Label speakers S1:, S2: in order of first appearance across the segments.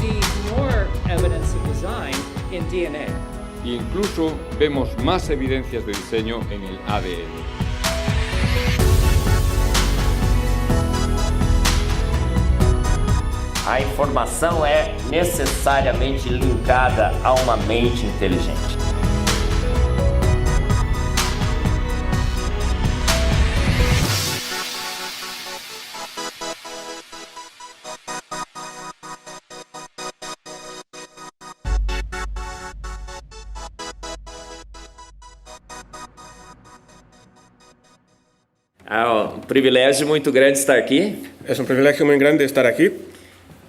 S1: see more evidence of design in DNA.
S2: Incluso vemos más evidencias de diseño en el ADN.
S3: A informação é necessariamente linkada a uma mente inteligente. É um privilégio muito grande estar aqui.
S4: Es un privilegio muy grande estar aquí,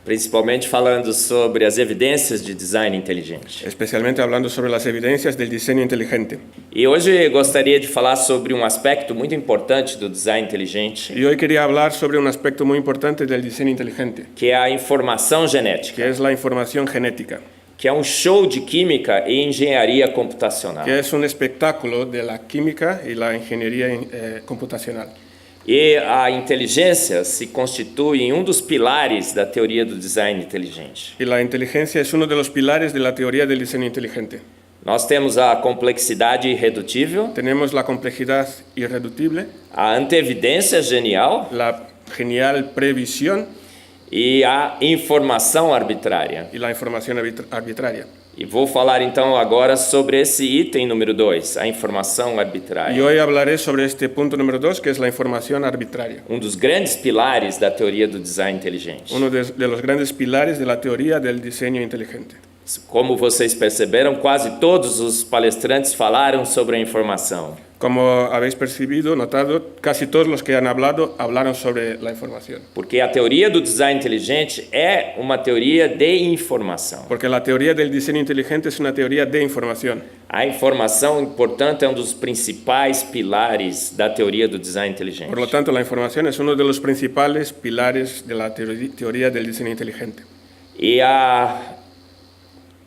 S3: Principalmente falando sobre as evidências de design inteligente.
S4: especialmente hablando sobre las evidencias del diseño inteligente.
S3: E hoje gostaria de falar sobre um aspecto muito importante do design inteligente,
S4: Y hoy quería hablar sobre un aspecto muy importante del diseño inteligente,
S3: que é a informação genética,
S4: que es la información genética,
S3: que é um show de química e engenharia computacional.
S4: que es un espectáculo de la química y la ingeniería computacional.
S3: E a inteligência se constitui em um dos pilares da teoria do design inteligente.
S4: Y la inteligencia es uno de los pilares de la teoría del diseño inteligente.
S3: Nós temos a complexidade irredutível,
S4: Tenemos la complejidad irreductible,
S3: a anteevidência genial
S4: la genial previsión
S3: e a informação arbitrária.
S4: y la información arbitraria.
S3: E vou falar então agora sobre esse item número 2, a informação arbitrária.
S4: Y hoy hablaré sobre este punto número 2, que es la información arbitraria.
S3: Um dos grandes pilares da teoria do design inteligente.
S4: Uno de los grandes pilares de la teoría del diseño inteligente.
S3: Como vocês perceberam, quase todos os palestrantes falaram sobre a informação.
S4: Como habéis percibido, notado, casi todos los que han hablado hablaron sobre la información.
S3: Porque a teoria do design inteligente é uma teoria de informação.
S4: Porque la teoría del diseño inteligente es una teoría de información.
S3: A informação, portanto, é um dos principais pilares da teoria do design inteligente.
S4: Por lo tanto, la información es uno de los principales pilares de la teoría del diseño inteligente.
S3: E a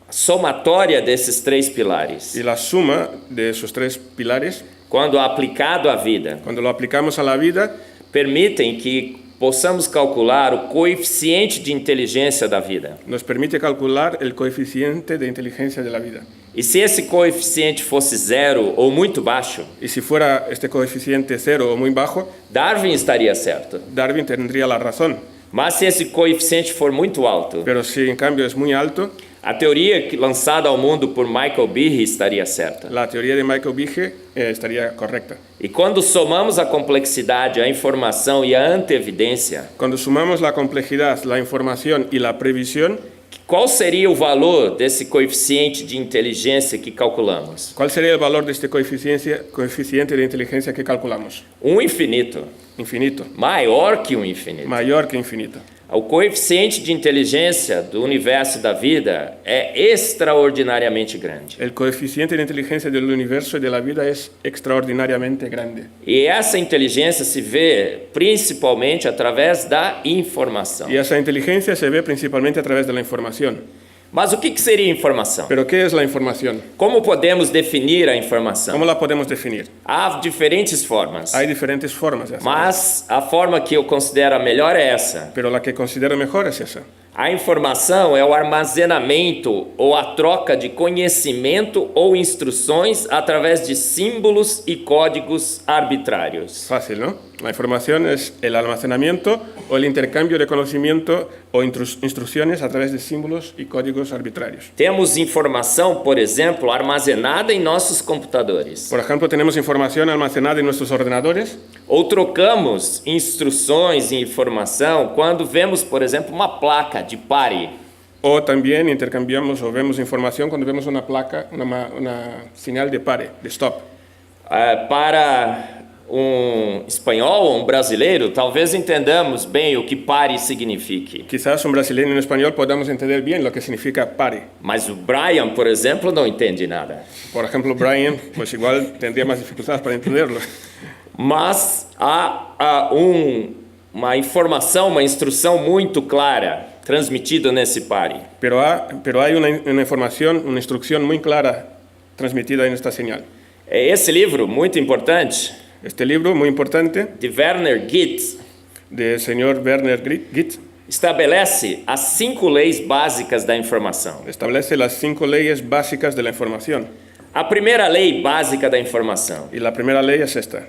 S3: somatória desses três pilares,
S4: Y la suma de esos tres pilares,
S3: quando aplicado à vida,
S4: cuando lo aplicamos a la vida,
S3: permitem que possamos calcular o coeficiente de inteligência da vida.
S4: nos permite calcular el coeficiente de inteligencia de la vida.
S3: E se esse coeficiente fosse zero ou muito baixo,
S4: Y si fuera este coeficiente cero o muy bajo,
S3: Darwin estaria certo.
S4: Darwin tendría la razón.
S3: Mas se esse coeficiente for muito alto,
S4: Pero si en cambio es muy alto,
S3: a teoria lançada ao mundo por Michael Behe estaria certa.
S4: la teoría de Michael Behe estaría correcta.
S3: E quando somamos a complexidade, a informação e a anteevidência,
S4: Cuando sumamos la complejidad, la información y la previsión,
S3: qual seria o valor desse coeficiente de inteligência que calculamos?
S4: ¿cuál sería el valor de este coeficiente de inteligencia que calculamos?
S3: Infinito.
S4: Infinito,
S3: Maior que infinito.
S4: mayor que infinito.
S3: O coeficiente de inteligência do universo da vida é extraordinariamente grande.
S4: El coeficiente de inteligencia del universo y de la vida es extraordinariamente grande.
S3: E essa inteligência se vê principalmente através da informação.
S4: Y esa inteligencia se ve principalmente a través de la información.
S3: Mas o que seria informação?
S4: ¿Pero qué es la información?
S3: Como podemos definir a informação?
S4: ¿Cómo la podemos definir?
S3: Há diferentes formas,
S4: Hay diferentes formas de hacerlo,
S3: mas a forma que eu considero a melhor é essa.
S4: pero la que considero mejor es esa.
S3: A informação é o armazenamento ou a troca de conhecimento ou instruções através de símbolos e códigos arbitrários.
S4: Fácil, ¿no? La información es el almacenamiento o el intercambio de conocimiento o instrucciones a través de símbolos y códigos arbitrarios.
S3: Temos informação, por exemplo, armazenada em nossos computadores.
S4: Por ejemplo, tenemos información almacenada en nuestros ordenadores
S3: Ou trocamos instruções e informação quando vemos, por exemplo, uma placa de pare.
S4: o también intercambiamos o vemos información cuando vemos una placa, una señal de pare, de stop.
S3: Para espanhol ou brasileiro, talvez entendamos bem o que pare signifique.
S4: Quizás un brasileño y un español podamos entender bien lo que significa pare.
S3: Mas o Brian, por exemplo, não entende nada.
S4: Por ejemplo, Brian, pues igual tendría más dificultades para entenderlo.
S3: Mas há uma informação, uma instrução muito clara transmitida nesse pare.
S4: Pero hay una información, una instrucción muy clara transmitida en esta señal.
S3: Esse livro, muito importante,
S4: Este libro, muy importante,
S3: de Werner Gitt,
S4: del señor Werner Gitt,
S3: estabelece as 5 leis básicas da informação.
S4: Establece las 5 leyes básicas de la información.
S3: A primeira lei básica da informação.
S4: Y la primera ley es esta.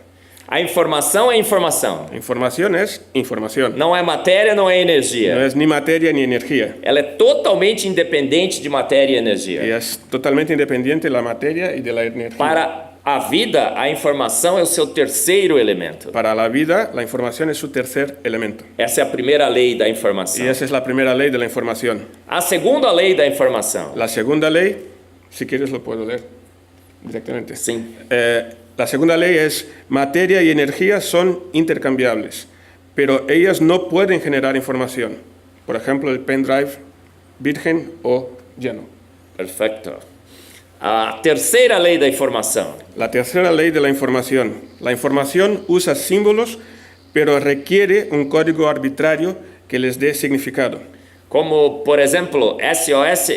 S3: A informação é informação.
S4: Información es información.
S3: Não é matéria, não é
S4: No
S3: energia.
S4: es ni materia ni energía.
S3: Ela é totalmente independente de matéria e energia.
S4: Y es totalmente independiente de la materia y de la energía.
S3: Para a vida, a informação é o seu terceiro elemento.
S4: Para la vida, la información es su tercer elemento.
S3: Essa é a primeira lei da
S4: Y
S3: informação.
S4: esa es la primera ley de la información.
S3: A segunda lei da informação.
S4: La segunda ley, si quieres lo puedo leer directamente.
S3: Sim.
S4: La segunda ley es: materia y energía son intercambiables, pero ellas no pueden generar información. Por ejemplo, el pendrive virgen o lleno.
S3: Perfeito. A terceira lei da informação.
S4: La tercera ley de la información. La información usa símbolos, pero requiere un código arbitrario que les dé significado.
S3: Como, por exemplo, SOS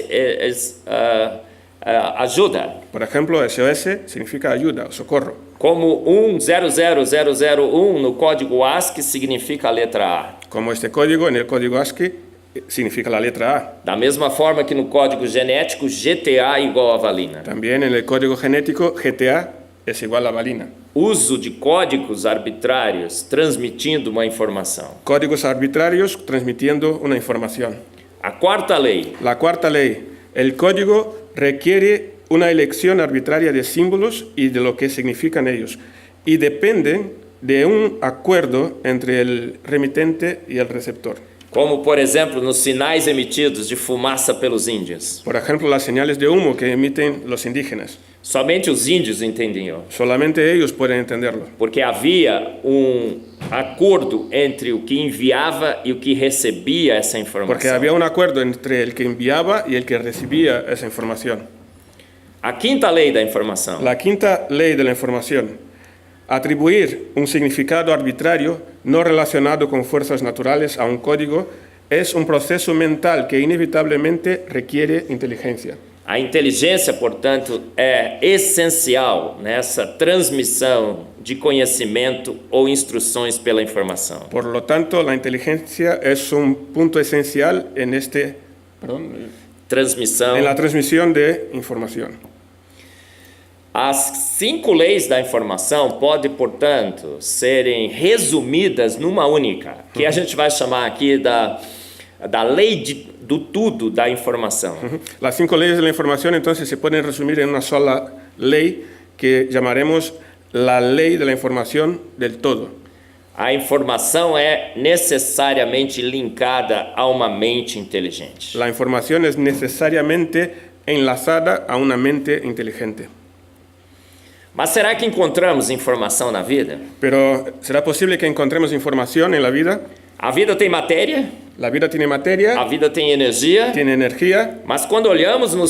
S3: ajuda.
S4: Por ejemplo, SOS significa ayuda o socorro.
S3: Como 100001 no código ASCII significa a letra A.
S4: Como este código en el código ASCII significa la letra A.
S3: Da mesma forma que no código genético, GTA igual a valina.
S4: También en el código genético, GTA es igual a valina.
S3: Uso de códigos arbitrários transmitindo uma informação.
S4: Códigos arbitrarios transmitiendo una información.
S3: A quarta lei.
S4: La cuarta ley: el código requiere una elección arbitraria de símbolos y de lo que significan ellos, y dependen de un acuerdo entre el remitente y el receptor.
S3: Como, por exemplo, nos sinais emitidos de fumaça pelos índios.
S4: Por ejemplo, las señales de humo que emiten los indígenas.
S3: Somente os índios entendiam,
S4: Solamente ellos pueden entenderlo,
S3: porque havia acordo entre o que enviava e o que recebia essa informação.
S4: porque había un acuerdo entre el que enviaba y el que recibía esa información.
S3: A quinta lei da informação.
S4: La quinta ley de la información: atribuir un significado arbitrario no relacionado con fuerzas naturales a un código es un proceso mental que inevitablemente requiere inteligencia.
S3: A inteligência, portanto, é essencial nessa transmissão de conhecimento ou instruções pela informação.
S4: Por lo tanto, la inteligencia es un punto esencial en
S3: Transmissão.
S4: la transmisión de información.
S3: As 5 leis da informação podem, portanto, serem resumidas numa única, que a gente vai chamar aqui da lei do tudo da informação.
S4: Las 5 leyes de la información entonces se pueden resumir en una sola ley que llamaremos la ley de la información del todo.
S3: A informação é necessariamente linkada a uma mente inteligente.
S4: La información es necesariamente enlazada a una mente inteligente.
S3: Mas será que encontramos informação na vida?
S4: Pero, ¿será posible que encontremos información en la vida?
S3: A vida tem matéria,
S4: La vida tiene materia,
S3: a vida tem energia,
S4: tiene energía,
S3: mas quando olhamos no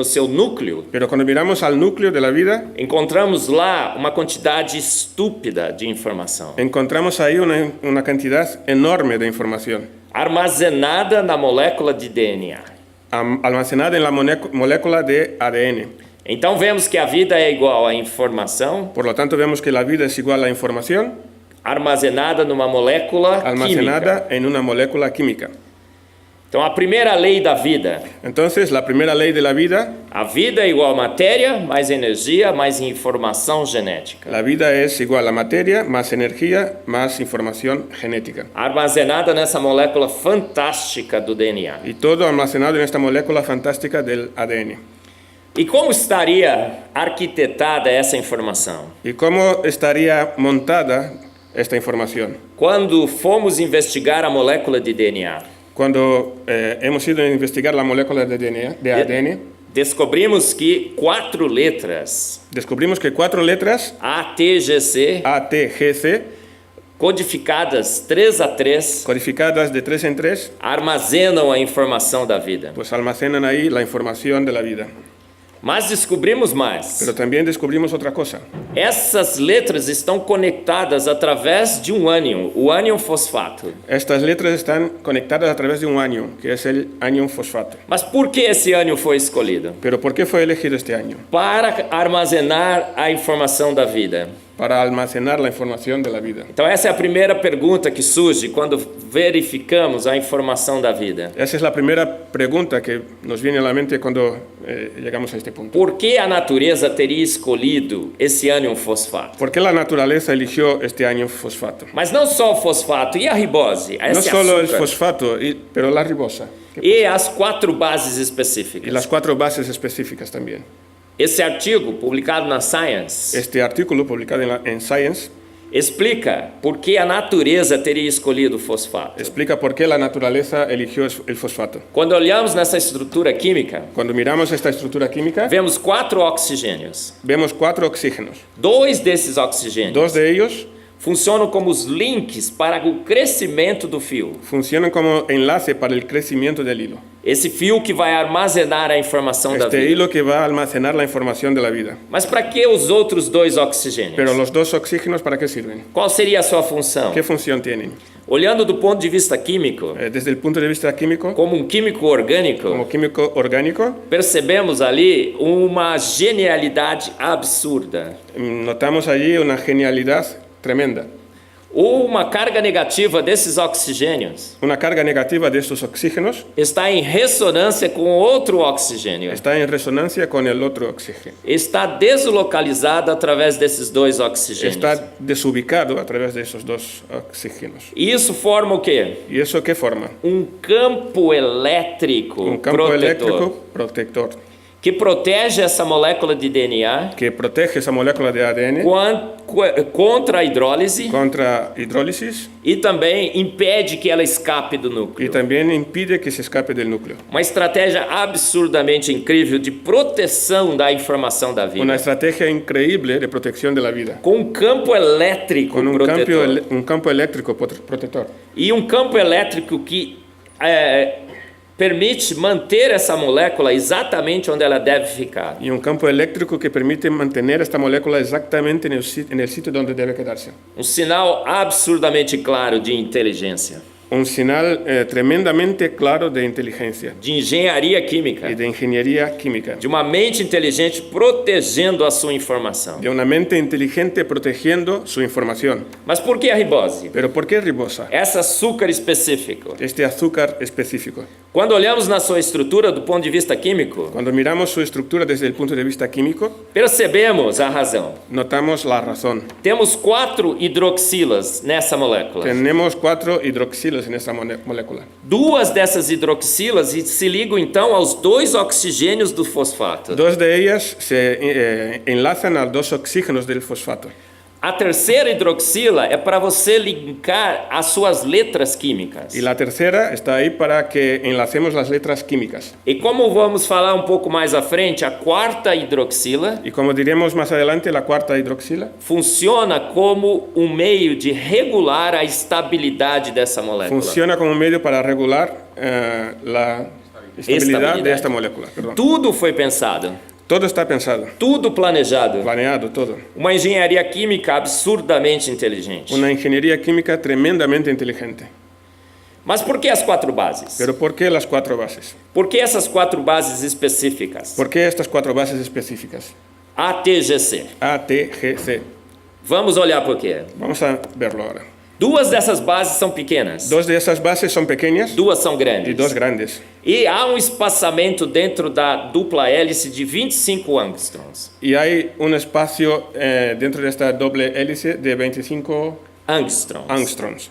S3: seu núcleo,
S4: pero cuando miramos al núcleo de la vida,
S3: encontramos lá uma quantidade estúpida de informação,
S4: encontramos ahí una cantidad enorme de información,
S3: armazenada na molécula de DNA.
S4: almacenada en la molécula de ADN.
S3: Então vemos que a vida é igual à informação
S4: Por lo tanto, vemos que la vida es igual a información
S3: armazenada numa molécula
S4: almacenada
S3: química.
S4: en una molécula química.
S3: Então a primeira lei da vida,
S4: Entonces, la primera ley de la vida:
S3: a vida é igual a matéria, mais energia, mais informação genética.
S4: la vida es igual a materia más energía más información genética.
S3: Armazenada nessa molécula fantástica do DNA.
S4: Y todo almacenado en esta molécula fantástica del ADN.
S3: E como estaria arquitetada essa informação?
S4: ¿Y cómo estaría montada esta información?
S3: Quando fomos investigar a molécula de DNA,
S4: Cuando hemos ido a investigar la molécula de ADN,
S3: descobrimos que 4 letras,
S4: descubrimos que 4 letras,
S3: A, T, G, C,
S4: A, T, G, C,
S3: codificadas 3 a 3,
S4: codificadas de 3 en 3,
S3: armazenam a informação da vida.
S4: pues almacenan ahí la información de la vida.
S3: Mas descobrimos mais.
S4: Pero también descubrimos otra cosa.
S3: Essas letras estão conectadas através de um ânion, o ânion fosfato.
S4: Estas letras están conectadas a través de un anion, que es el anion fosfato.
S3: Mas por que esse ânion foi escolhido?
S4: Pero ¿por qué fue elegido este anion?
S3: Para armazenar a informação da vida.
S4: Para almacenar la información de la vida.
S3: Então essa é a primeira pergunta que surge quando verificamos a informação da vida.
S4: Esa es la primera pregunta que nos viene a la mente cuando llegamos a este punto.
S3: Por que a natureza teria escolhido esse ânion fosfato?
S4: ¿Por qué la naturaleza eligió este anion fosfato?
S3: Mas não só o fosfato, e a ribose?
S4: No
S3: Esse
S4: solo el
S3: açúcar?
S4: fosfato, pero la ribosa.
S3: E as 4 bases
S4: Y
S3: específicas.
S4: las 4 bases específicas también.
S3: Esse artigo, publicado na Science,
S4: Este artículo publicado en Science
S3: explica por que a natureza teria escolhido o fosfato.
S4: explica por qué la naturaleza eligió el fosfato.
S3: Quando olhamos nessa estrutura química,
S4: Cuando miramos esta estructura química,
S3: vemos 4 oxigênios.
S4: vemos 4 oxígenos.
S3: 2 desses oxigênios
S4: 2 de ellos
S3: funcionam como os links para o crescimento do fio.
S4: funcionan como enlace para el crecimiento del hilo.
S3: Esse fio que vai armazenar a informação da
S4: Este
S3: vida.
S4: hilo que va a almacenar la información de la vida.
S3: Mas para que os outros 2 oxigênios?
S4: Pero los 2 oxígenos, ¿para qué sirven?
S3: Qual seria a sua função?
S4: ¿Qué función tienen?
S3: Olhando do ponto de vista químico,
S4: Desde el punto de vista químico,
S3: como um químico orgânico,
S4: como químico orgánico,
S3: percebemos ali uma genialidade absurda.
S4: notamos allí una genialidad tremenda.
S3: Uma carga negativa desses oxigênios
S4: Una carga negativa de estos oxígenos
S3: está em ressonância com outro oxigênio.
S4: está en resonancia con el otro oxígeno.
S3: Está deslocalizada através desses 2 oxigênios.
S4: Está desubicado a través de esos 2 oxígenos.
S3: E isso forma o quê?
S4: ¿Y eso qué forma?
S3: Um campo elétrico
S4: Un campo
S3: protetor
S4: eléctrico protector
S3: que protege essa molécula de DNA
S4: que protege esa molécula de ADN
S3: contra a hidrólise
S4: contra hidrólisis
S3: e também impede que ela escape do
S4: y
S3: núcleo.
S4: también impide que se escape del núcleo.
S3: Uma estratégia absurdamente incrível de proteção da informação da
S4: Una
S3: vida.
S4: estrategia increíble de protección de la vida.
S3: Com um campo elétrico
S4: Con
S3: protetor.
S4: un campo eléctrico protector.
S3: E um campo elétrico que permite manter essa molécula exatamente onde ela deve ficar.
S4: Y un campo eléctrico que permite mantener esta molécula exactamente en el sitio donde debe quedarse.
S3: Um sinal absurdamente claro de inteligência,
S4: Un señal tremendamente claro de inteligencia
S3: de engenharia química,
S4: y de ingeniería química.
S3: de uma mente inteligente protegendo a sua informação.
S4: De una mente inteligente protegiendo su información.
S3: Mas por que a ribose?
S4: Pero ¿por qué ribosa?
S3: Esse açúcar específico.
S4: Este azúcar específico.
S3: Quando olhamos na sua estrutura do ponto de vista químico,
S4: Cuando miramos su estructura desde el punto de vista químico,
S3: percebemos a razão.
S4: notamos la razón.
S3: Temos 4 hidroxilas nessa molécula.
S4: Tenemos 4 hidroxilos en esta molécula.
S3: 2 dessas hidroxilas se ligam então aos 2 oxigênios do fosfato.
S4: 2 de ellas se enlazan a 2 oxígenos del fosfato.
S3: A terceira hidroxila é para você linkar as suas letras químicas.
S4: Y la tercera está ahí para que enlacemos las letras químicas.
S3: E como vamos falar um pouco mais à frente, a quarta hidroxila
S4: Y como diremos más adelante, la cuarta hidroxila
S3: funciona como um meio de regular a estabilidade dessa molécula.
S4: funciona como un medio para regular la estabilidad de esta molécula. Perdón.
S3: Tudo foi pensado,
S4: Todo está pensado,
S3: tudo planejado.
S4: planeado, todo.
S3: Uma engenharia química absurdamente inteligente.
S4: Una ingeniería química tremendamente inteligente.
S3: Mas por que as 4 bases?
S4: Pero ¿por qué las 4 bases?
S3: Por que essas 4 bases específicas?
S4: ¿Por qué estas 4 bases específicas?
S3: ATGC.
S4: A, T, G, C.
S3: Vamos olhar por quê.
S4: Vamos a verlo ahora.
S3: 2 dessas bases são pequenas,
S4: 2 de esas bases son pequeñas
S3: 2 são
S4: y
S3: grandes.
S4: 2 grandes.
S3: E há um espaçamento dentro da dupla hélice de 25 angstroms.
S4: Y hay un espacio dentro de esta doble hélice de 25 angstroms.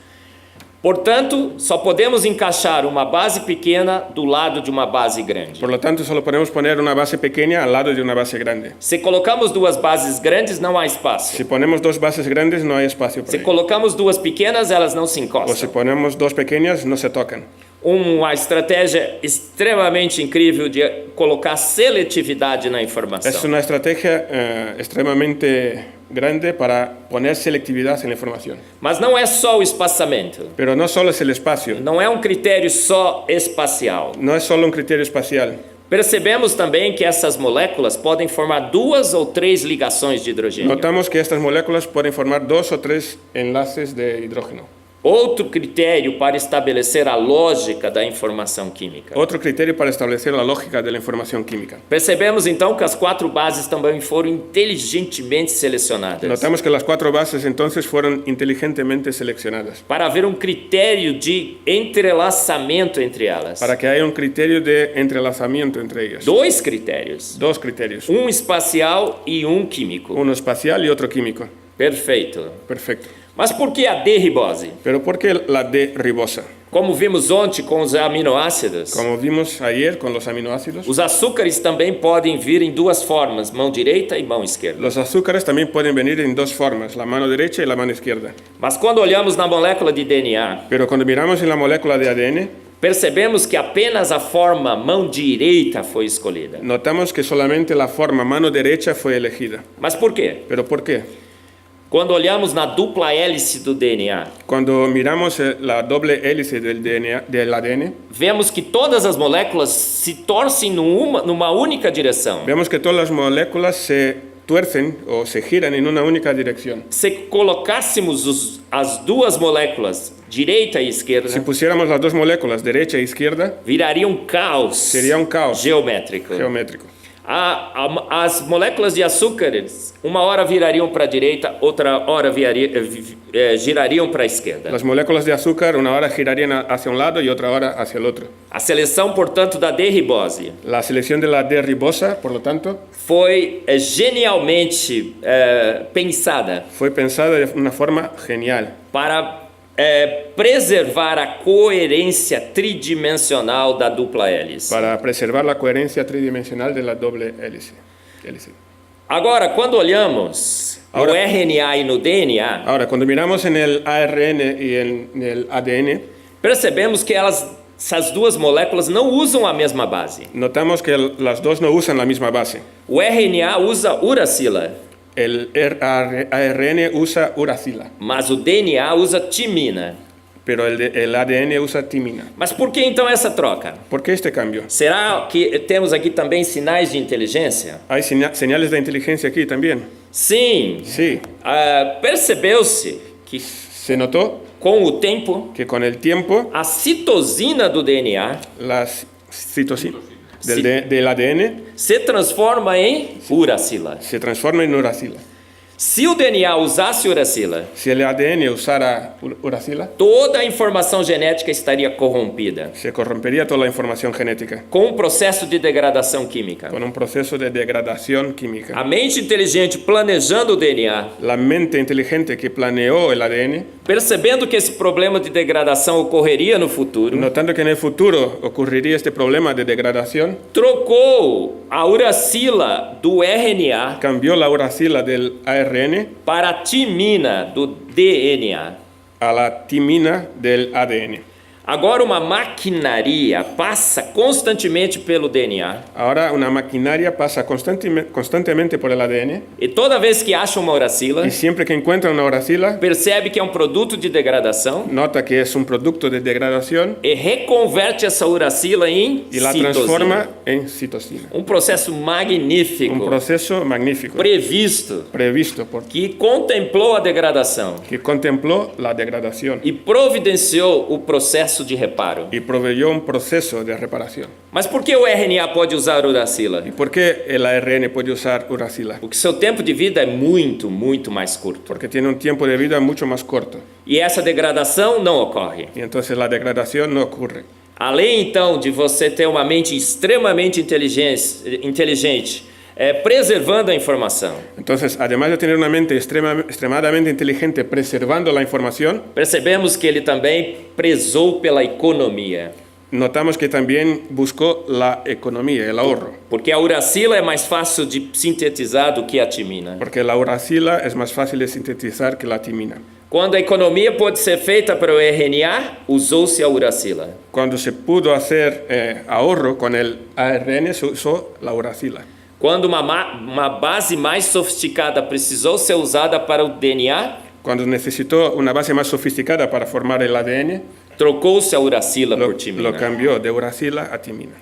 S3: Portanto, só podemos encaixar uma base pequena do lado de uma base grande.
S4: Por lo tanto, solo podemos poner una base pequeña al lado de una base grande.
S3: Se colocamos 2 bases grandes, não há espaço.
S4: Si ponemos 2 bases grandes, no hay espacio para
S3: Se
S4: ello.
S3: colocamos 2 pequenas, elas não se
S4: O si
S3: encostam.
S4: ponemos 2 pequeñas, no se tocan.
S3: Uma estratégia extremamente incrível de colocar seletividade na informação.
S4: Es una estrategia extremadamente grande para poner selectividad en la información.
S3: Mas não é só o espaçamento.
S4: Pero no solo es el espacio,
S3: Não é um critério só espacial.
S4: no es solo un criterio espacial.
S3: Percebemos também que essas moléculas podem formar 2 ou 3 ligações de hidrogênio.
S4: Notamos que estas moléculas pueden formar 2 o 3 enlaces de hidrógeno.
S3: Outro critério para estabelecer a lógica da informação química.
S4: Otro criterio para establecer la lógica de la información química.
S3: Percebemos então que as 4 bases também foram inteligentemente selecionadas.
S4: Notamos que las 4 bases entonces fueron inteligentemente seleccionadas
S3: Para haver um critério de entrelaçamento entre elas.
S4: para que haya un criterio de entrelazamiento entre ellas.
S3: 2 critérios.
S4: 2 criterios,
S3: Um espacial e um químico.
S4: uno espacial y otro químico.
S3: Perfeito.
S4: Perfecto.
S3: Mas por que a D-ribose?
S4: Pero ¿por qué la D-ribosa?
S3: Como vimos ontem com os aminoácidos,
S4: Como vimos ayer con los aminoácidos,
S3: os açúcares também podem vir em 2 formas, mão direita e mão esquerda.
S4: los azúcares también pueden venir en 2 formas, la mano derecha y la mano izquierda.
S3: Mas quando olhamos na molécula de DNA,
S4: Pero cuando miramos en la molécula de ADN,
S3: percebemos que apenas a forma mão direita foi escolhida.
S4: notamos que solamente la forma mano derecha fue elegida.
S3: Mas por quê?
S4: ¿Pero por qué?
S3: Quando olhamos na dupla hélice do DNA,
S4: Cuando miramos la doble hélice del DNA, del ADN,
S3: vemos que todas as moléculas se torcem numa única direção.
S4: vemos que todas las moléculas se tuercen o se giran en una única dirección.
S3: Se colocássemos as 2 moléculas, direita e esquerda,
S4: Si pusiéramos las 2 moléculas, derecha e izquierda,
S3: viraria um caos
S4: sería un caos
S3: geométrico.
S4: geométrico.
S3: As moléculas de açúcares, uma hora virariam para a direita, outra hora girariam para a esquerda.
S4: Las moléculas de azúcar una hora girarían hacia un lado y otra hora hacia el otro.
S3: A seleção, portanto, da D-ribose
S4: La selección de la D-ribosa, por lo tanto,
S3: foi genialmente pensada
S4: fue pensada de una forma genial
S3: para preservar a coerência tridimensional da dupla hélice.
S4: para preservar la coherencia tridimensional de la doble hélice.
S3: Agora, quando olhamos no
S4: Agora-
S3: RNA e no DNA,
S4: Ahora, cuando miramos en el ARN y en el ADN,
S3: percebemos que essas 2 moléculas não usam a mesma base.
S4: notamos que las 2 no usan la misma base.
S3: O RNA usa uracila,
S4: El ARN usa uracila,
S3: mas o DNA usa timina.
S4: pero el ADN usa timina.
S3: Mas por que então essa troca?
S4: ¿Por qué este cambio?
S3: Será que temos aqui também sinais de inteligência?
S4: ¿Hay señales de inteligencia aquí también?
S3: Sim.
S4: Sí.
S3: Percebeu-se que
S4: Se notó
S3: com o tempo
S4: que con el tiempo
S3: a citosina do DNA
S4: la citosina
S3: Sí.
S4: del ADN
S3: se transforma em uracila.
S4: se transforma en uracila.
S3: Se o DNA usasse uracila,
S4: Si el ADN usara uracila,
S3: toda a informação genética estaria corrompida
S4: se corrompería toda la información genética
S3: com um processo de degradação química.
S4: con un proceso de degradación química.
S3: A mente inteligente planejando o DNA,
S4: La mente inteligente que planeó el ADN,
S3: percebendo que esse problema de degradação ocorreria no futuro,
S4: notando que en el futuro ocurriría este problema de degradación,
S3: trocou a uracila do RNA
S4: cambió la uracila del ARN
S3: para a timina do DNA.
S4: a la timina del ADN.
S3: Agora uma maquinaria passa constantemente pelo DNA
S4: Ahora una maquinaria pasa constantemente por el ADN
S3: e toda vez que acha uma uracila,
S4: y siempre que encuentra una uracila,
S3: percebe que é um produto de degradação
S4: nota que es un producto de degradación
S3: e reconverte essa uracila em
S4: y la
S3: citosina.
S4: transforma en citosina.
S3: Um processo magnífico,
S4: Un proceso magnífico,
S3: previsto,
S4: previsto por
S3: que contemplou a degradação
S4: que contempló la degradación
S3: e providenciou o processo de reparo.
S4: y proveyó un proceso de reparación.
S3: Mas por que o RNA pode usar uracila?
S4: ¿Y por qué el ARN puede usar uracila?
S3: Porque seu tempo de vida é muito, muito mais curto.
S4: Porque tiene un tiempo de vida mucho más corto
S3: E essa degradação não ocorre.
S4: y entonces la degradación no ocurre.
S3: Além então de você ter uma mente extremamente inteligente, preservando a informação,
S4: Entonces, además de tener una mente extremadamente inteligente preservando la información,
S3: percebemos que ele também prezou pela economia.
S4: notamos que también buscó la economía, el ahorro,
S3: Porque a uracila é mais fácil de sintetizar do que a timina.
S4: porque la uracila es más fácil de sintetizar que la timina.
S3: Quando a economia pode ser feita para o RNA, usou-se a uracila.
S4: Cuando se pudo hacer ahorro con el ARN, se usó la uracila.
S3: Quando uma base mais sofisticada precisou ser usada para o DNA,
S4: Cuando necesitó una base más sofisticada para formar el ADN,
S3: trocou-se a uracila por
S4: lo
S3: timina.
S4: cambió de uracila a timina.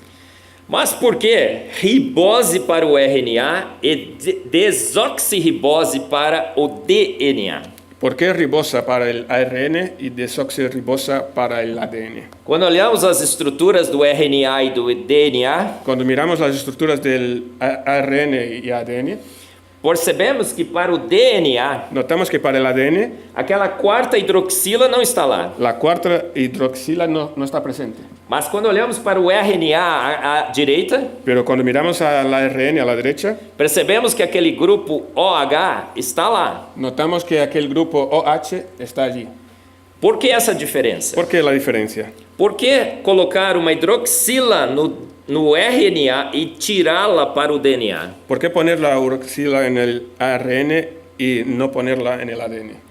S3: Mas por que ribose para o RNA e desoxirribose para o DNA?
S4: ¿Por qué ribosa para el ARN y desoxirribosa para el ADN?
S3: Quando olhamos as estruturas do RNA e do DNA,
S4: Cuando miramos las estructuras del ARN y ADN,
S3: percebemos que para o DNA,
S4: notamos que para el ADN
S3: aquela quarta hidroxila não está lá.
S4: la cuarta hidroxila no está presente.
S3: Mas quando olhamos para o RNA à direita,
S4: Pero cuando miramos al ARN a la derecha,
S3: percebemos que aquele grupo OH está lá.
S4: notamos que aquel grupo OH está allí.
S3: Por que essa diferença?
S4: ¿Por qué la diferencia?
S3: Por que colocar uma hidroxila no RNA e tirá-la para o DNA?
S4: ¿Por qué poner la hidroxila en el ARN y no ponerla en el ADN?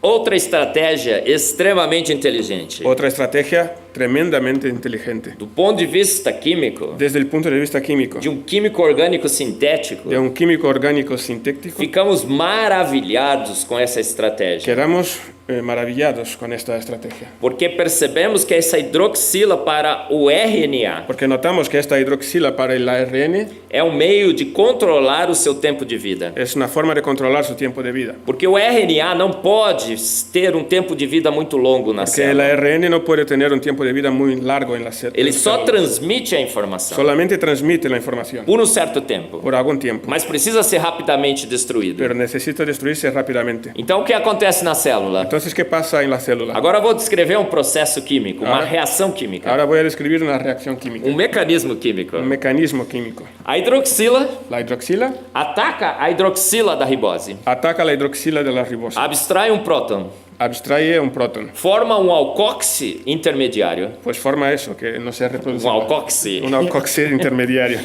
S3: Outra estratégia extremamente inteligente.
S4: Otra estrategia tremendamente inteligente.
S3: Do ponto de vista químico,
S4: Desde el punto de vista químico,
S3: de um químico orgânico sintético,
S4: de un químico orgánico sintético,
S3: ficamos maravilhados com essa estratégia.
S4: quedamos maravillados con esta estrategia.
S3: Porque percebemos que essa hidroxila para o RNA
S4: Porque notamos que esta hidroxila para el ARN
S3: é um meio de controlar o seu tempo de vida.
S4: es una forma de controlar su tiempo de vida.
S3: Porque o RNA não pode ter um tempo de vida muito longo na
S4: Porque el
S3: célula.
S4: ARN no puede tener un tiempo de vida muy largo en la célula.
S3: Ele só transmite a informação
S4: Solamente transmite la información
S3: por um certo tempo,
S4: por algún tiempo,
S3: mas precisa ser rapidamente destruído.
S4: pero necesita destruirse rápidamente.
S3: Então o que acontece na célula?
S4: Entonces, ¿qué pasa en la célula?
S3: Agora eu vou descrever um processo químico, uma reação química,
S4: Ahora voy a describir una reacción química,
S3: um mecanismo químico.
S4: un mecanismo químico.
S3: A hidroxila
S4: La hidroxila
S3: ataca a hidroxila da ribose,
S4: ataca la hidroxila de la ribosa,
S3: abstrai um próton,
S4: abstrae un próton,
S3: forma um alcoxi intermediário.
S4: pues forma eso, que no se reproduce.
S3: Um alcoxi.
S4: Un alcoxi intermediario.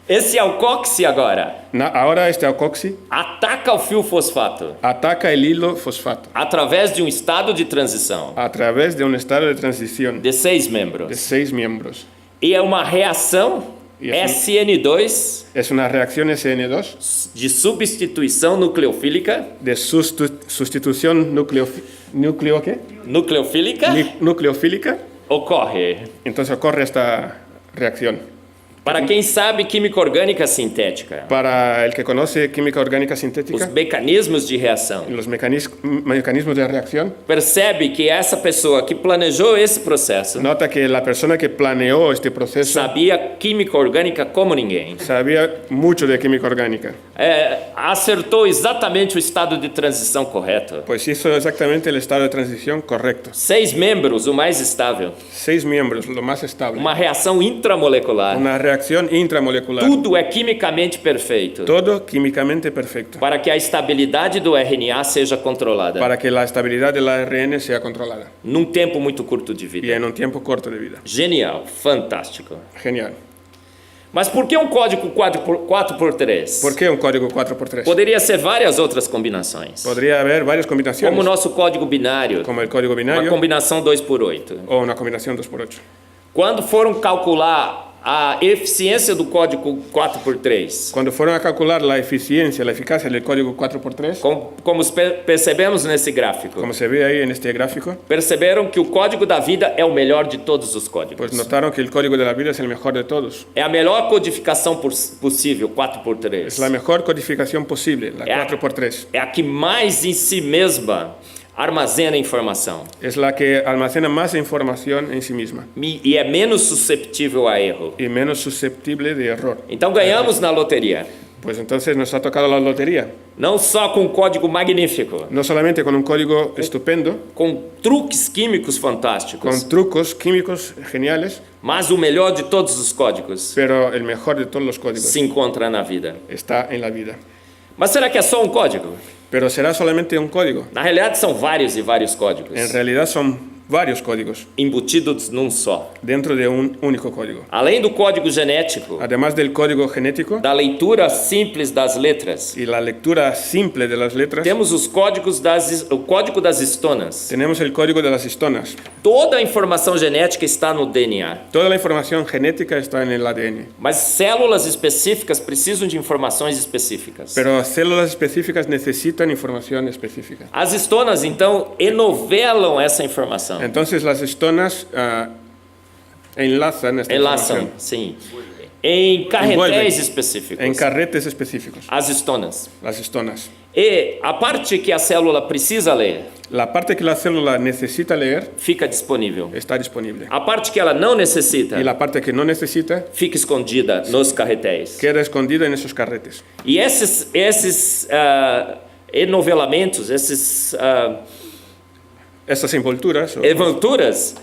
S3: Esse alcoxi agora
S4: Ahora este alcoxi
S3: ataca o fio fosfato
S4: ataca el hilo fosfato
S3: através de um estado de transição
S4: a través de un estado de transición
S3: de 6
S4: de
S3: membros.
S4: 6 miembros.
S3: E é uma reação
S4: E assim-
S3: SN2
S4: Es una reacción SN2
S3: de substituição nucleofílica,
S4: de sustitución
S3: nucleofílica
S4: nucleofílica.
S3: ocorre.
S4: Entonces ocurre esta reacción.
S3: Para quem sabe química orgânica sintética,
S4: Para el que conoce química orgánica
S3: os
S4: sintética,
S3: mecanismos de reação,
S4: los mecanismos de reacción,
S3: percebe que essa pessoa que planejou esse processo
S4: nota que la persona que planeó este proceso
S3: sabia química orgânica como ninguém.
S4: sabía mucho de química orgánica,
S3: Acertou exatamente o estado de transição correto.
S4: pues hizo exactamente el estado de transición correcto.
S3: 6 membros, o mais estável.
S4: 6 miembros, lo más estable.
S3: Uma reação intramolecular.
S4: Una reacción intramolecular.
S3: Tudo é quimicamente perfeito
S4: Todo químicamente perfecto.
S3: para que a estabilidade do RNA seja controlada
S4: Para que la estabilidad del ARN sea controlada
S3: num tempo muito curto de
S4: y
S3: vida.
S4: en un tiempo corto de vida.
S3: Genial, fantástico.
S4: Genial.
S3: Mas por que um código 4x3?
S4: ¿Por qué un código 4x3?
S3: Poderia ser várias outras combinações.
S4: Podría haber varias combinaciones,
S3: Como o nosso código binário,
S4: como el código
S3: uma
S4: binario
S3: combinação 2x8.
S4: o una combinación 2x8.
S3: Quando foram calcular a eficiência do código 4x3,
S4: Cuando fueron a calcular la eficiencia, la eficacia del código 4x3,
S3: como percebemos nesse gráfico,
S4: como se ve ahí en este gráfico,
S3: perceberam que o código da vida é o melhor de todos os códigos.
S4: pues notaron que el código de la vida es el mejor de todos.
S3: É a melhor codificação possível, 4x3.
S4: Es la mejor codificación posible, la 4x3.
S3: É a que mais em si mesma armazena informação
S4: Es la que almacena más información en sí misma
S3: e é menos susceptível a erro.
S4: y menos susceptible de error.
S3: Então ganhamos na loteria,
S4: Pues entonces nos ha tocado la lotería.
S3: não só com um código magnífico,
S4: No solamente con un código estupendo,
S3: com truques químicos
S4: con
S3: fantásticos,
S4: trucos químicos geniales,
S3: mas o melhor de todos os códigos
S4: pero el mejor de todos los códigos
S3: se encontra na vida.
S4: está en la vida.
S3: Mas será que é só um código?
S4: Pero será solamente un código.
S3: Na realidade são vários e vários códigos
S4: En realidad son varios códigos
S3: embutidos num só.
S4: dentro de un único código.
S3: Além do código genético,
S4: Además del código genético
S3: da leitura simples das letras,
S4: y la lectura simple de las letras,
S3: temos os códigos o código das histonas.
S4: tenemos el código de las histonas.
S3: Toda a informação genética está no DNA,
S4: Toda la información genética está en el ADN.
S3: mas células específicas precisam de informações específicas.
S4: Pero células específicas necesitan información específica.
S3: As histonas, então, enovelam essa informação.
S4: Entonces las histonas enlazan esta
S3: Enlaçam,
S4: información.
S3: sim. em carretéis
S4: envuelven
S3: específicos,
S4: en carretes específicos,
S3: as histonas.
S4: las histonas.
S3: E a parte que a célula precisa ler
S4: La parte que la célula necesita leer
S3: fica disponível.
S4: está disponible.
S3: A parte que ela não necessita
S4: Y la parte que no necesita
S3: fica escondida nos carretéis.
S4: queda escondida en esos carretes.
S3: E esses enovelamentos,
S4: Estas envolturas
S3: envolturas,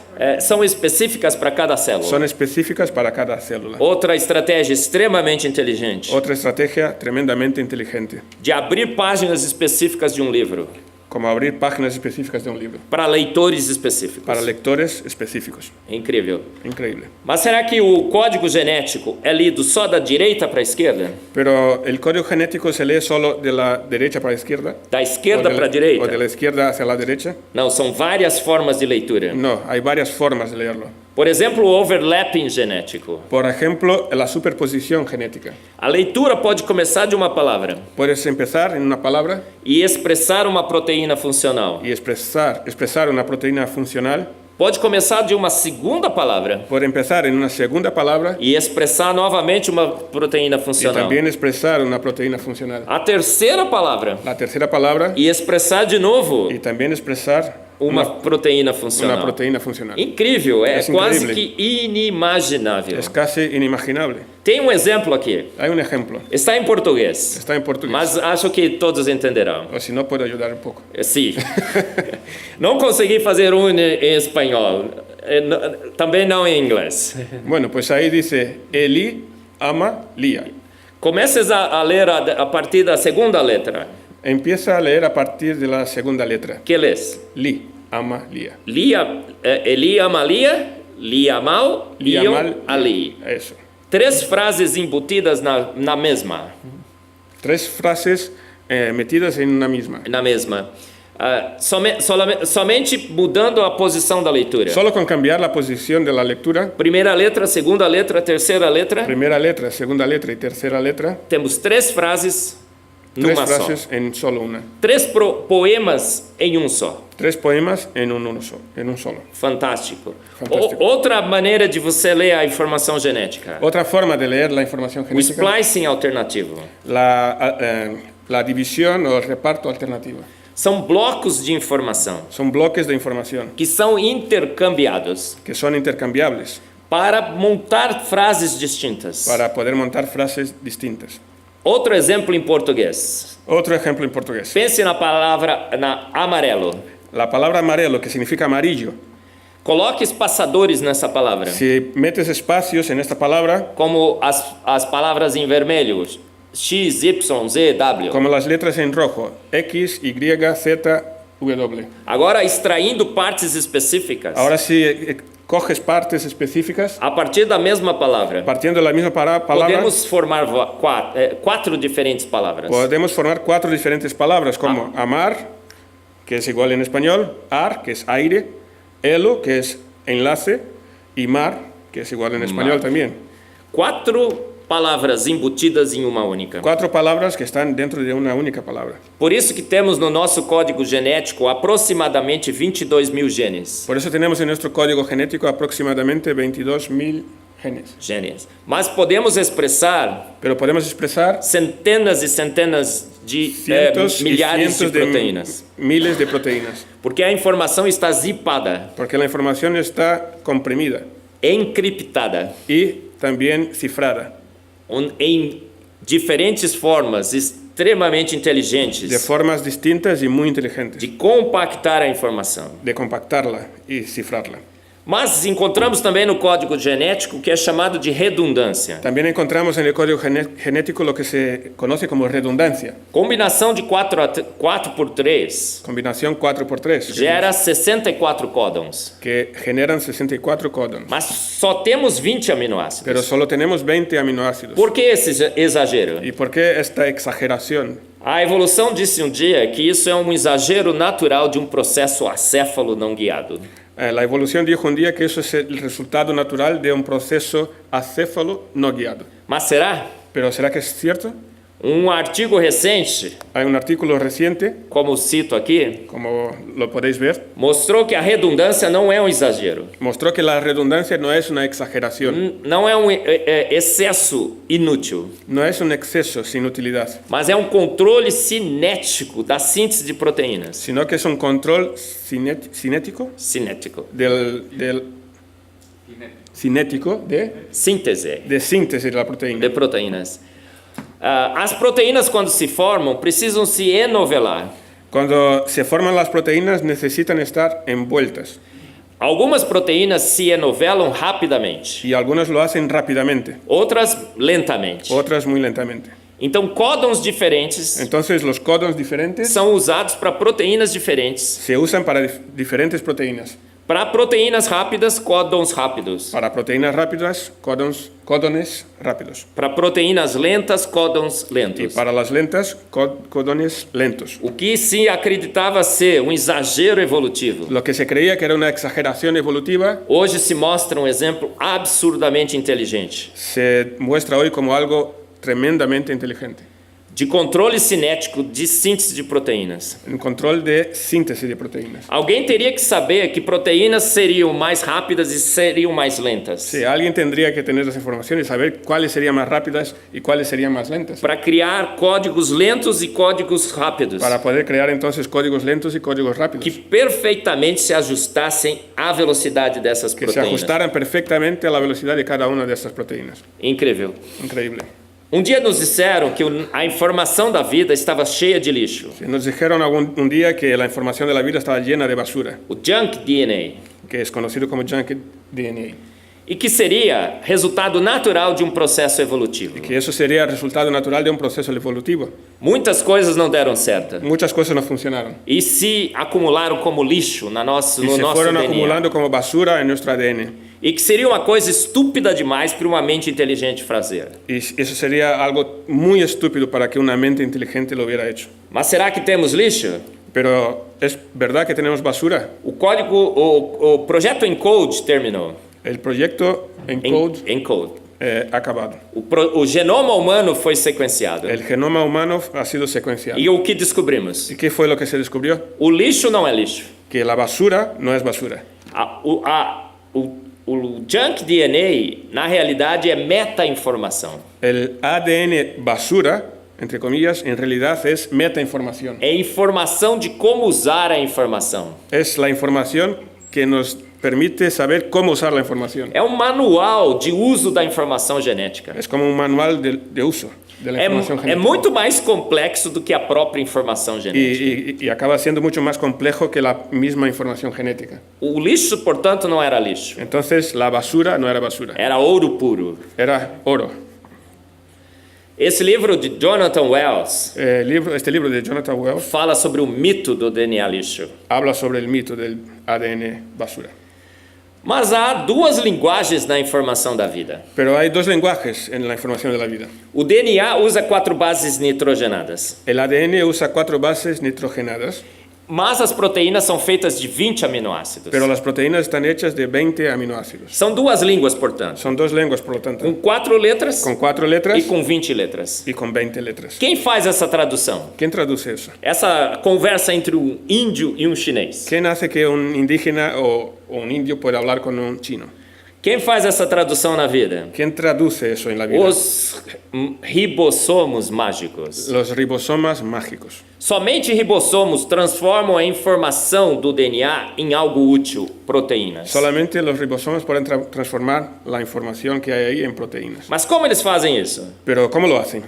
S3: são específicas para cada célula.
S4: son específicas para cada célula.
S3: Outra estratégia extremamente inteligente
S4: Otra estrategia tremendamente inteligente,
S3: de abrir páginas específicas de um livro
S4: como abrir páginas específicas de un libro
S3: para leitores específicos.
S4: para lectores específicos.
S3: É incrível.
S4: Increíble.
S3: Mas será que o código genético é lido só da direita para a esquerda?
S4: Pero el código genético se lee solo de la derecha para la izquierda.
S3: Da esquerda para a
S4: o
S3: direita?
S4: de la izquierda hacia la derecha.
S3: Não, são várias formas de leitura.
S4: No, hay varias formas de leerlo.
S3: Por exemplo, o overlapping genético.
S4: Por ejemplo, la superposición genética.
S3: A leitura pode começar de uma palavra
S4: Puedes empezar en una palabra
S3: e expressar uma proteína funcional.
S4: y expresar una proteína funcional.
S3: Pode começar de uma segunda palavra
S4: Puede empezar en una segunda palabra
S3: e expressar novamente uma proteína
S4: y
S3: funcional.
S4: también expresar una proteína funcional.
S3: A terceira palavra
S4: La tercera palabra
S3: e expressar de novo
S4: y también expresar
S3: uma proteína
S4: una
S3: funcional.
S4: proteína funcional.
S3: Incrível, é
S4: É
S3: quase
S4: incrível.
S3: que inimaginável.
S4: Es casi inimaginable.
S3: Tem um exemplo aqui.
S4: Hay un ejemplo.
S3: Está em português,
S4: Está en portugués.
S3: mas acho que todos entenderão.
S4: O si no, puedo ayudar un poco.
S3: Sim. Não consegui fazer um em espanhol, também não em inglês.
S4: Bueno, pues ahí dice, Eli ama Lía.
S3: Comeces a ler a partir da segunda letra.
S4: Empieza a leer a partir de la segunda letra.
S3: Que lês?
S4: Li, ama Lía.
S3: Eli ama Lia, Lia mal,
S4: Lía
S3: Iam
S4: mal,
S3: ali.
S4: Eso.
S3: 3 frases embutidas na mesma.
S4: 3 frases metidas en una misma.
S3: Na mesma. Somente mudando a posição da leitura.
S4: Solo con cambiar la posición de la lectura,
S3: Primeira letra, segunda letra, terceira letra.
S4: primera letra, segunda letra y tercera letra,
S3: Temos 3 frases
S4: 3
S3: numa só.
S4: frases en solo una.
S3: 3 poemas em um só.
S4: 3 poemas en un solo.
S3: Fantástico.
S4: Fantástico.
S3: Outra maneira de você ler a informação genética.
S4: Otra forma de leer la información
S3: O
S4: genética,
S3: splicing alternativo.
S4: la división o el reparto alternativo.
S3: São blocos de informação
S4: Son bloques de información
S3: que são intercambiados
S4: que son intercambiables
S3: para montar frases distintas.
S4: para poder montar frases distintas.
S3: Outro exemplo em português.
S4: Otro ejemplo en portugués.
S3: Pense na palavra amarelo.
S4: La palabra amarelo, que significa amarillo,
S3: Coloque espaçadores nessa palavra,
S4: si metes espacios en esta palabra,
S3: como as palavras em vermelho. X, Y, Z, W.
S4: como las letras en rojo, X, Y, Z, W.
S3: Agora, extraindo partes específicas
S4: Ahora si coges partes específicas,
S3: a partir da mesma palavra,
S4: partiendo de la misma palabra,
S3: podemos formar 4 diferentes palavras.
S4: podemos formar 4 diferentes palabras, como amar, que es igual en español, ar, que es aire, elo, que es enlace, y mar, que es igual en español también.
S3: 4 palavras embutidas em uma única.
S4: 4 palabras que están dentro de una única palabra.
S3: Por isso que temos no nosso código genético aproximadamente 22 mil genes.
S4: Por eso tenemos en nuestro código genético aproximadamente 22.000 genes.
S3: Mas podemos expressar
S4: Pero podemos expresar
S3: centenas e centenas de
S4: cientos y
S3: milhares de
S4: cientos de
S3: proteínas.
S4: miles de proteínas.
S3: Porque a informação está zipada,
S4: Porque la información está comprimida
S3: encriptada,
S4: y también cifrada
S3: em diferentes formas extremamente inteligentes
S4: de formas distintas y muy inteligentes
S3: de compactar a informação.
S4: de compactarla y cifrarla.
S3: Mas encontramos também no código genético o que é chamado de redundância.
S4: También encontramos en el código genético lo que se conoce como redundancia.
S3: Combinação de 4 por 3
S4: Combinación 4x3
S3: gera 64 códons.
S4: que generan 64 códons.
S3: Mas só temos 20 aminoácidos.
S4: Pero solo tenemos 20 aminoácidos.
S3: Por que esse exagero?
S4: ¿Y por qué esta exageración?
S3: A evolução disse um dia que isso é um exagero natural de um processo acéfalo não guiado.
S4: La evolución dijo un día que eso es el resultado natural de un proceso acéfalo no guiado.
S3: Mas será?
S4: ¿Pero será que es cierto?
S3: Um artigo recente,
S4: Hay un artículo reciente,
S3: como cito aqui,
S4: como lo podéis ver,
S3: mostrou que a redundância não é um exagero,
S4: mostró que la redundancia no es una exageración,
S3: não é um excesso inútil,
S4: no es un exceso sin utilidad,
S3: mas é um controle cinético da síntese de proteínas.
S4: sino que es un control cinético
S3: Cinético.
S4: cinético
S3: Síntese
S4: de síntesis de la
S3: de
S4: proteína.
S3: proteínas. As proteínas, quando se formam, precisam se enovelar.
S4: Cuando se forman las proteínas necesitan estar envueltas
S3: Algumas proteínas se enovelam rapidamente,
S4: y algunas lo hacen rápidamente,
S3: outras lentamente.
S4: otras muy lentamente.
S3: Então, códons diferentes
S4: Entonces los códons diferentes
S3: são usados para proteínas diferentes.
S4: se usan para diferentes proteínas.
S3: Para proteínas rápidas, códons rápidos.
S4: Para proteínas rápidas, códones rápidos.
S3: Para proteínas lentas, códons
S4: Y
S3: lentos.
S4: para las lentas, códones lentos.
S3: O que se acreditava ser um exagero evolutivo,
S4: Lo que se creía que era una exageración evolutiva
S3: hoje se mostra um exemplo absurdamente inteligente
S4: se muestra hoy como algo tremendamente inteligente.
S3: de controle cinético de síntese de proteínas.
S4: Un control de síntesis de proteínas.
S3: Alguém teria que saber que proteínas seriam mais rápidas e seriam mais lentas,
S4: Sí, alguien tendría que tener esa información y saber cuáles serían más rápidas y cuáles serían más lentas.
S3: para criar códigos lentos e códigos rápidos
S4: Para poder crear entonces códigos lentos y códigos rápidos.
S3: que perfeitamente se ajustassem à velocidade dessas
S4: Que se
S3: proteínas.
S4: ajustaran perfectamente a la velocidad de cada una de estas proteínas.
S3: Incrível.
S4: Increíble.
S3: Um dia nos disseram que a informação da vida estava cheia de lixo,
S4: Nos dijeron un día que la información de la vida estaba llena de basura,
S3: o junk DNA,
S4: que es conocido como junk DNA,
S3: e que seria resultado natural de um processo evolutivo.
S4: que eso sería resultado natural de un proceso evolutivo.
S3: Muitas coisas não deram certo
S4: Muchas cosas no funcionaron
S3: e se acumularam como lixo
S4: y
S3: no
S4: se
S3: nosso
S4: fueron
S3: DNA.
S4: acumulando como basura en nuestro ADN.
S3: E que seria uma coisa estúpida demais para uma mente inteligente fazer.
S4: Y eso sería algo muy estúpido para que una mente inteligente lo hubiera hecho.
S3: Mas será que temos lixo?
S4: Pero ¿es verdad que tenemos basura?
S3: O projeto ENCODE terminou.
S4: El proyecto
S3: ENCODE.
S4: ha acabado.
S3: O genoma humano foi sequenciado.
S4: El genoma humano ha sido secuenciado.
S3: E o que descobrimos?
S4: ¿Y qué fue lo que se descubrió?
S3: O lixo não é lixo.
S4: Que la basura no es basura.
S3: O junk DNA, na realidade, é meta-informação.
S4: El ADN basura, entre comillas, en realidad es metainformación.
S3: É informação de como usar a informação.
S4: Es la información que nos permite saber cómo usar la información.
S3: É um manual de uso da informação genética.
S4: Es como un manual de uso de la información
S3: É
S4: genética.
S3: muito mais complexo do que a própria informação genética.
S4: Y acaba siendo mucho más complejo que la misma información genética.
S3: O lixo, portanto, não era lixo.
S4: Entonces, la basura no era basura,
S3: Era ouro puro.
S4: era oro.
S3: Esse livro de Jonathan Wells
S4: Este libro de Jonathan Wells
S3: fala sobre o mito do DNA lixo.
S4: habla sobre el mito del ADN basura.
S3: Mas há duas linguagens na informação da vida.
S4: Pero hay dos lenguajes en la información de la vida.
S3: O DNA usa 4 bases nitrogenadas,
S4: El ADN usa 4 bases nitrogenadas,
S3: mas as proteínas são feitas de 20 aminoácidos.
S4: pero las proteínas están hechas de 20 aminoácidos.
S3: São duas línguas, portanto,
S4: Son dos lenguas, por lo tanto,
S3: com 4 letras
S4: con 4 letras
S3: e com 20 letras.
S4: y con 20 letras.
S3: Quem faz essa tradução?
S4: ¿Quién traduce eso?
S3: Essa conversa entre um índio e um chinês.
S4: ¿Quién hace que un indígena o un indio pueda hablar con un chino?
S3: Quem faz essa tradução na vida?
S4: ¿Quién traduce eso en la vida?
S3: Os ribossomos mágicos.
S4: Los ribosomas mágicos.
S3: Somente ribossomos transformam a informação do DNA em algo útil, proteínas.
S4: Solamente los ribosomas pueden transformar la información que hay ahí en proteínas.
S3: Mas como eles fazem isso?
S4: Pero ¿cómo lo hacen?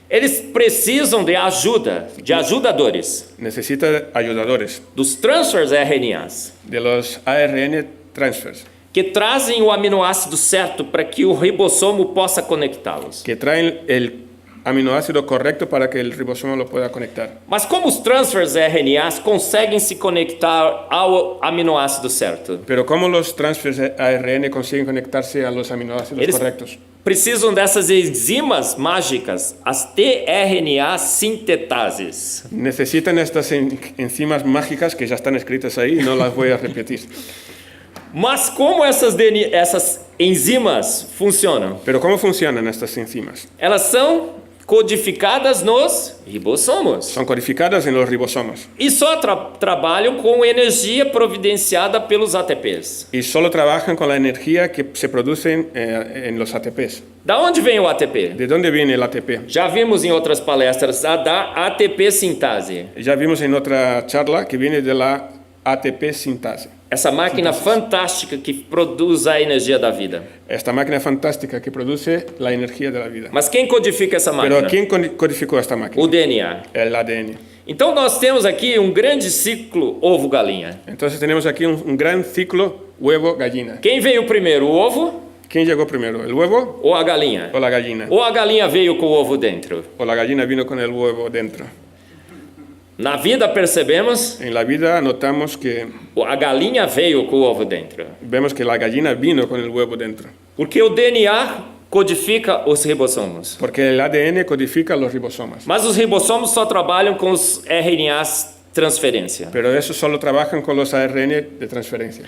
S3: Eles precisam de ajuda, de ajudadores,
S4: Necesita ayudadores,
S3: dos transfers RNAs,
S4: de los ARN transfers,
S3: que trazem o aminoácido certo para que o ribossomo possa conectá-los.
S4: que traen el aminoácido correcto para que el ribosoma lo pueda conectar.
S3: Mas como os transfers RNAs conseguem se conectar ao aminoácido certo?
S4: Pero ¿cómo los transfers ARN consiguen conectarse a los aminoácidos
S3: Eles
S4: correctos?
S3: precisam dessas enzimas mágicas, as tRNA sintetases.
S4: Necesitan estas enzimas mágicas que ya están escritas ahí, no las voy a repetir.
S3: Mas como essas enzimas funcionam?
S4: Pero ¿cómo funcionan estas enzimas?
S3: Elas são codificadas nos ribossomos.
S4: Son codificadas en los ribosomas
S3: E só trabalham com energia providenciada pelos ATPs.
S4: y solo trabajan con la energía que se produce en los ATPs.
S3: Da onde vem o ATP?
S4: ¿De dónde viene el ATP?
S3: Já vimos em outras palestras da ATP sintase.
S4: Ya vimos en otra charla que viene de la ATP sintase.
S3: Essa máquina fantástica que produz a energia da vida.
S4: Esta máquina fantástica que produce la energía de la vida.
S3: Mas quem codifica essa
S4: Pero
S3: máquina?
S4: ¿quién codificó esta máquina?
S3: O DNA.
S4: El ADN.
S3: Então nós temos aqui um grande ciclo ovo-galinha.
S4: Entonces tenemos aquí un gran ciclo huevo-gallina.
S3: Quem veio primeiro, o ovo
S4: ¿Quién llegó primero, el huevo
S3: ou a galinha?
S4: o la gallina?
S3: Ou a galinha veio com o ovo dentro?
S4: O la gallina vino con el huevo dentro.
S3: Na vida percebemos,
S4: En la vida notamos que
S3: a galinha veio com o ovo dentro.
S4: vemos que la gallina vino con el huevo dentro.
S3: Porque o DNA codifica os ribossomos.
S4: Porque el ADN codifica los ribosomas.
S3: Mas os ribossomos só trabalham com os RNAs transferência.
S4: Pero esos solo trabajan con los ARN de transferencia.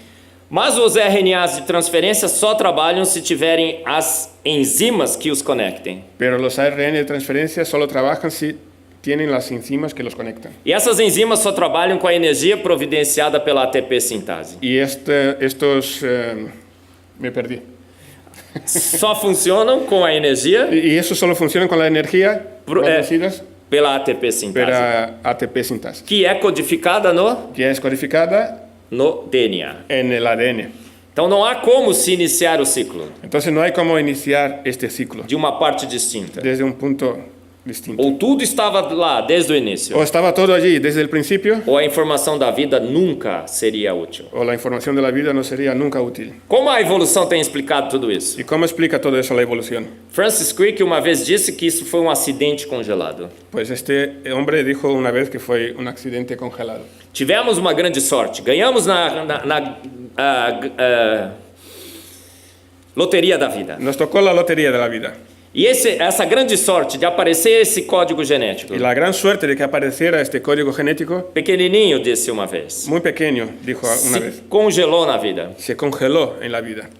S3: Mas os RNAs de transferência só trabalham se tiverem as enzimas que os conectem.
S4: Pero los ARN de transferencia solo trabajan si tienen las enzimas que los conectan.
S3: E essas enzimas só trabalham com a energia providenciada pela ATP sintase.
S4: Y me perdí.
S3: Só funcionam com a energia
S4: Y eso solo funciona con la energía producidas
S3: pela ATP sintase,
S4: para ATP sintase,
S3: que é codificada
S4: que es codificada
S3: no DNA.
S4: en el ADN.
S3: Então não há como se iniciar o ciclo
S4: Entonces no hay cómo iniciar este ciclo
S3: de uma parte distinta.
S4: desde un punto distinto.
S3: Ou tudo estava lá desde o início,
S4: O estaba todo allí desde el principio,
S3: ou a informação da vida nunca seria útil.
S4: o la información de la vida no sería nunca útil.
S3: Como a evolução tem explicado tudo isso?
S4: ¿Y cómo explica todo eso la evolución?
S3: Francis Crick uma vez disse que isso foi um acidente congelado.
S4: Pues este hombre dijo una vez que fue un accidente congelado.
S3: Tivemos uma grande sorte, ganhamos na loteria da vida.
S4: Nos tocó la lotería de la vida.
S3: E essa grande sorte de aparecer esse código genético,
S4: Y la gran suerte de que apareciera este código genético,
S3: pequenininho, disse uma vez,
S4: muy pequeño, dijo una
S3: se
S4: vez,
S3: congelou na vida.
S4: se congeló en la vida.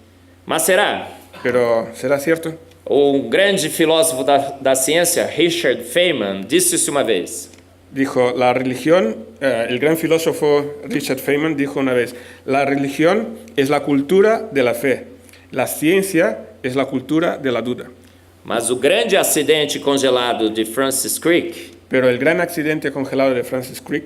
S3: Mas será?
S4: Pero ¿será cierto?
S3: O grande filósofo da ciência, Richard Feynman, disse-se uma vez:
S4: Dijo, la religión, el gran filósofo Richard Feynman dijo una vez, la religión es la cultura de la fe, la ciencia es la cultura de la duda.
S3: mas o grande acidente congelado de Francis Crick
S4: Pero el gran accidente congelado de Francis Crick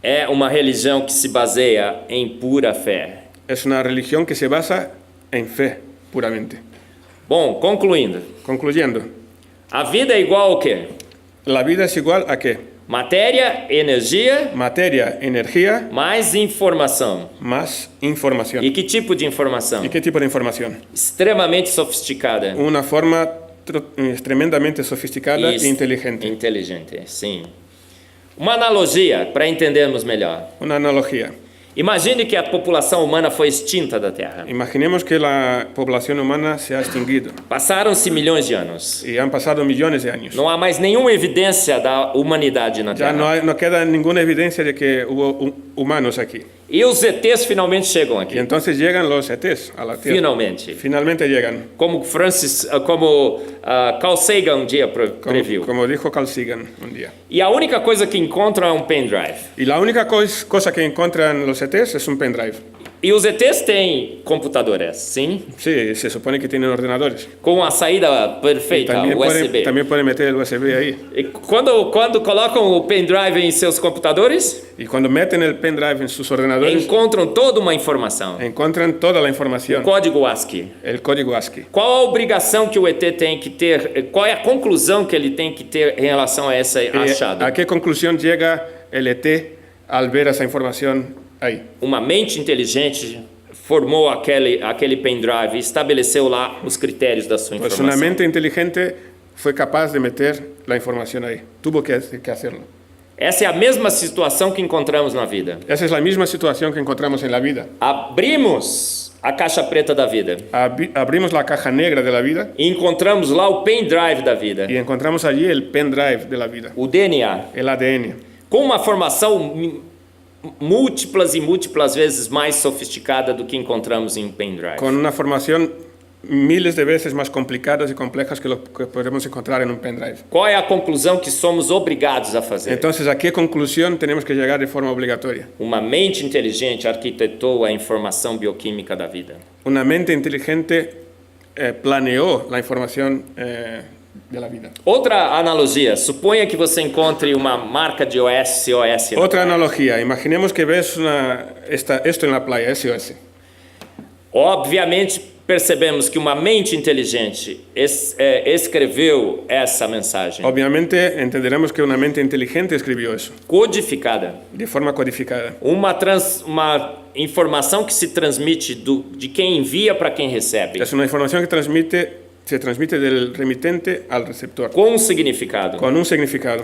S3: é uma religião que se baseia em pura fé.
S4: es una religión que se basa en fe, puramente.
S3: Bom, concluindo,
S4: Concluyendo,
S3: a vida é igual ao quê?
S4: la vida es igual a qué?
S3: Matéria, energia,
S4: Materia, energía,
S3: mais informação.
S4: más información.
S3: E que tipo de informação?
S4: ¿Y qué tipo de información?
S3: Extremamente sofisticada.
S4: Una forma tremendamente sofisticada
S3: Isso.
S4: e inteligente.
S3: Inteligente, sim. Uma analogia para entendermos melhor.
S4: Una analogía.
S3: Imagine que a população humana foi extinta da Terra.
S4: Imaginemos que la población humana se ha extinguido
S3: Passaram-se milhões de anos.
S4: y han pasado millones de años.
S3: Não há mais nenhuma evidência da humanidade na
S4: Ya
S3: Terra.
S4: no queda ninguna evidencia de que hubo humanos aquí.
S3: E os ETs finalmente chegam
S4: Y
S3: aqui.
S4: entonces llegan los ETs a la Tierra.
S3: Finalmente.
S4: Finalmente llegan.
S3: Como Carl Sagan um dia previu.
S4: Como dijo Carl Sagan un día.
S3: E a única coisa que encontram é um pendrive.
S4: Y la única cosa que encuentran los ETs es un pendrive.
S3: E os ETs têm computadores, sim?
S4: Sí, se supone que tienen ordenadores.
S3: Com a saída perfeita, USB.
S4: También pueden meter el USB ahí.
S3: E quando colocam o pendrive em seus computadores,
S4: Y cuando meten el pendrive en sus ordenadores,
S3: encontram toda uma informação.
S4: encuentran toda la información.
S3: Código ASCII.
S4: El código ASCII.
S3: Qual a obrigação que o ET tem que ter? Qual é a conclusão que ele tem que ter em relação a esse achado?
S4: ¿A qué conclusión llega el ET al ver esa información ahí?
S3: Uma mente inteligente formou aquele pendrive e estabeleceu lá os critérios da sua
S4: Pues una
S3: informação.
S4: mente inteligente fue capaz de meter la información ahí. Tuvo que hacerlo.
S3: Essa é a mesma situação que encontramos na vida.
S4: Esa es la misma situación que encontramos en la vida.
S3: Abrimos a caixa preta da vida
S4: Abrimos la caja negra de la vida
S3: e encontramos lá o pendrive da vida,
S4: y encontramos allí el pendrive de la vida,
S3: o DNA,
S4: el ADN,
S3: com uma formação múltiplas e múltiplas vezes mais sofisticada do que encontramos em pendrive.
S4: con una formación miles de veces más complicadas y complejas que lo que podemos encontrar en un pendrive.
S3: Qual é a conclusão que somos obrigados a fazer?
S4: Entonces, ¿a qué conclusión tenemos que llegar de forma obligatoria?
S3: Uma mente inteligente arquitetou a informação bioquímica da vida.
S4: Una mente inteligente planeó la información de la vida.
S3: Outra analogia, suponha que você encontre uma marca de SOS.
S4: Otra analogía, imaginemos que ves esto en la playa, SOS.
S3: Obviamente, percebemos que uma mente inteligente escreveu essa mensagem,
S4: Obviamente entenderemos que una mente inteligente escribió eso,
S3: codificada.
S4: de forma codificada.
S3: Uma informação que se transmite de quem envia para quem recebe,
S4: Es una información que se transmite del remitente al receptor,
S3: com um significado.
S4: con un significado.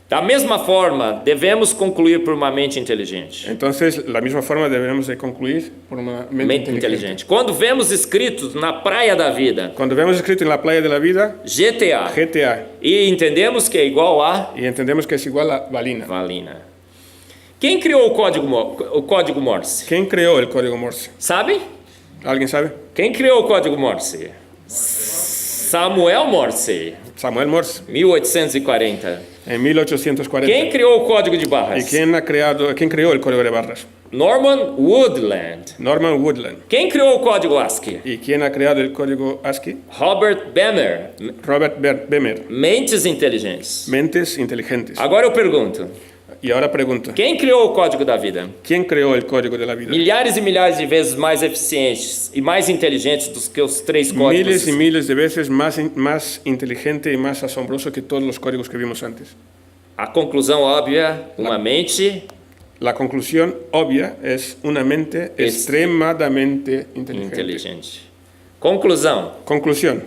S3: Da mesma forma, devemos concluir por uma mente inteligente.
S4: Entonces, la misma forma debemos de concluir por una mente
S3: Mente
S4: inteligente.
S3: inteligente. Quando vemos escrito na praia da vida,
S4: Cuando vemos escrito en la playa de la vida,
S3: GTA,
S4: GTA,
S3: e entendemos que é igual a
S4: y entendemos que es igual a valina.
S3: valina. Quem criou o código Morse?
S4: ¿Quién creó el código Morse?
S3: Sabe?
S4: ¿Alguien sabe?
S3: Quem criou o código Morse? Samuel Morse,
S4: Samuel Morse,
S3: 1840.
S4: en 1840.
S3: Quem criou o código de
S4: ¿Y
S3: barras?
S4: quién creó el código de barras?
S3: Norman Woodland.
S4: Norman Woodland.
S3: Quem criou o código ASCII?
S4: ¿Y quién ha creado el código ASCII?
S3: Robert Bemer.
S4: Robert Bemer.
S3: Mentes inteligentes.
S4: Mentes inteligentes.
S3: Agora eu pergunto,
S4: Y ahora pregunto,
S3: quem criou o código da vida?
S4: ¿quién creó el código de la vida?
S3: Milhares e milhares de vezes mais eficientes e mais inteligentes do que os três códigos.
S4: Miles y miles de veces más inteligente y más asombroso que todos los códigos que vimos antes.
S3: A conclusão óbvia, uma mente
S4: La conclusión obvia es una mente extremadamente inteligente.
S3: inteligente. Conclusão.
S4: Conclusión.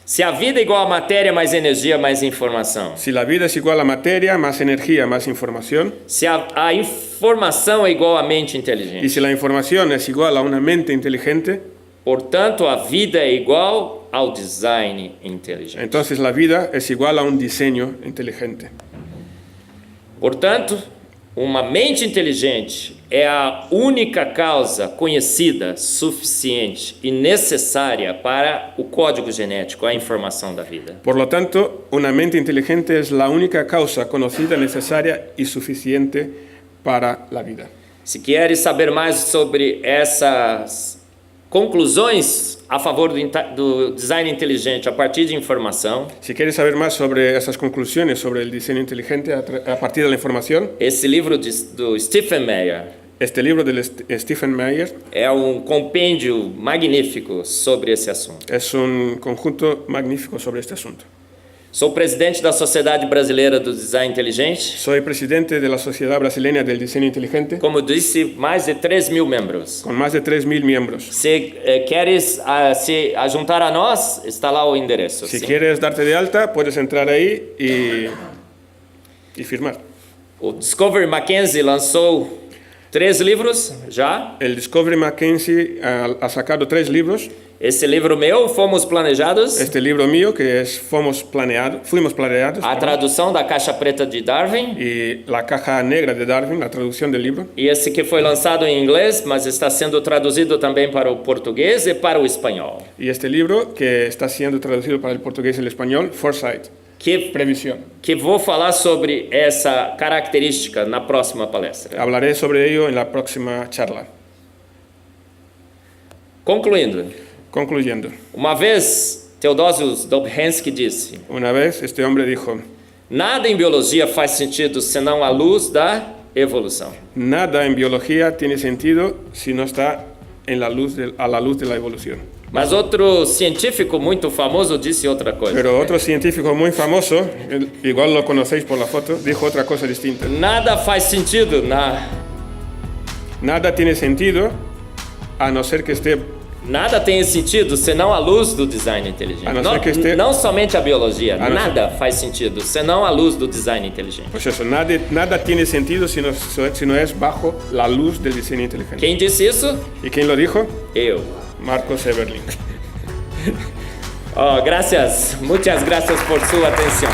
S3: Se a vida é igual a matéria mais energia mais informação,
S4: Si la vida es igual a materia, más energía, más información,
S3: se a informação é igual a mente
S4: y
S3: inteligente,
S4: si la información es igual a una mente inteligente,
S3: portanto a vida é igual ao design inteligente.
S4: entonces la vida es igual a un diseño inteligente.
S3: Portanto, uma mente inteligente é a única causa conhecida, suficiente e necessária para o código genético, a informação da vida.
S4: Por lo tanto, una mente inteligente es la única causa conocida, necesaria y suficiente para la vida.
S3: Se queres saber mais sobre essas conclusões a favor do design inteligente a partir de informação,
S4: Si quieres saber más sobre esas conclusiones sobre el diseño inteligente a partir de la información,
S3: esse livro do Stephen Meyer
S4: este libro de Stephen Meyer
S3: é um compêndio magnífico sobre esse assunto.
S4: es un conjunto magnífico sobre este asunto.
S3: Sou presidente da Sociedade Brasileira do Design Inteligente.
S4: Soy presidente de la Sociedad Brasileña del Diseño Inteligente,
S3: Como disse, mais de 3.000 membros.
S4: con más de 3.000 miembros.
S3: Se queres se juntar a nós, está lá o endereço.
S4: Si
S3: sim?
S4: quieres darte de alta, puedes entrar ahí y firmar.
S3: O Discovery Mackenzie lançou 3 livros já.
S4: El Discovery Mackenzie ha sacado 3 libros.
S3: Esse livro meu, Fomos Planejados,
S4: Este libro mío, que es Fuimos Planeados,
S3: a tradução da Caixa Preta de Darwin.
S4: y La Caja Negra de Darwin, la traducción del libro.
S3: E esse que foi lançado em inglês, mas está sendo traduzido também para o português e para o espanhol.
S4: Y este libro, que está siendo traducido para el portugués y el español, Foresight, Previsión.
S3: Que vou falar sobre essa característica na próxima palestra.
S4: Hablaré sobre ello en la próxima charla.
S3: Concluindo,
S4: Concluyendo,
S3: uma vez Theodosius Dobzhansky disse:
S4: una vez este hombre dijo,
S3: nada em biologia faz sentido senão a luz da evolução.
S4: nada en biología tiene sentido si no está a la luz de la evolución.
S3: Mas outro científico muito famoso disse outra coisa.
S4: Pero otro científico muy famoso, igual lo conocéis por la foto, dijo otra cosa distinta.
S3: Nada faz sentido
S4: Nada tiene sentido a no ser que esté,
S3: Nada tem sentido senão a luz do design inteligente.
S4: A não ser que este-
S3: Não somente a biologia,
S4: A não
S3: nada faz sentido senão a luz do design inteligente.
S4: pues eso, nada tiene sentido si no es bajo la luz del diseño inteligente.
S3: Quem disse isso?
S4: ¿Y quién lo dijo?
S3: Eu.
S4: Marcos Eberlin.
S3: Gracias. Muchas gracias por su atención.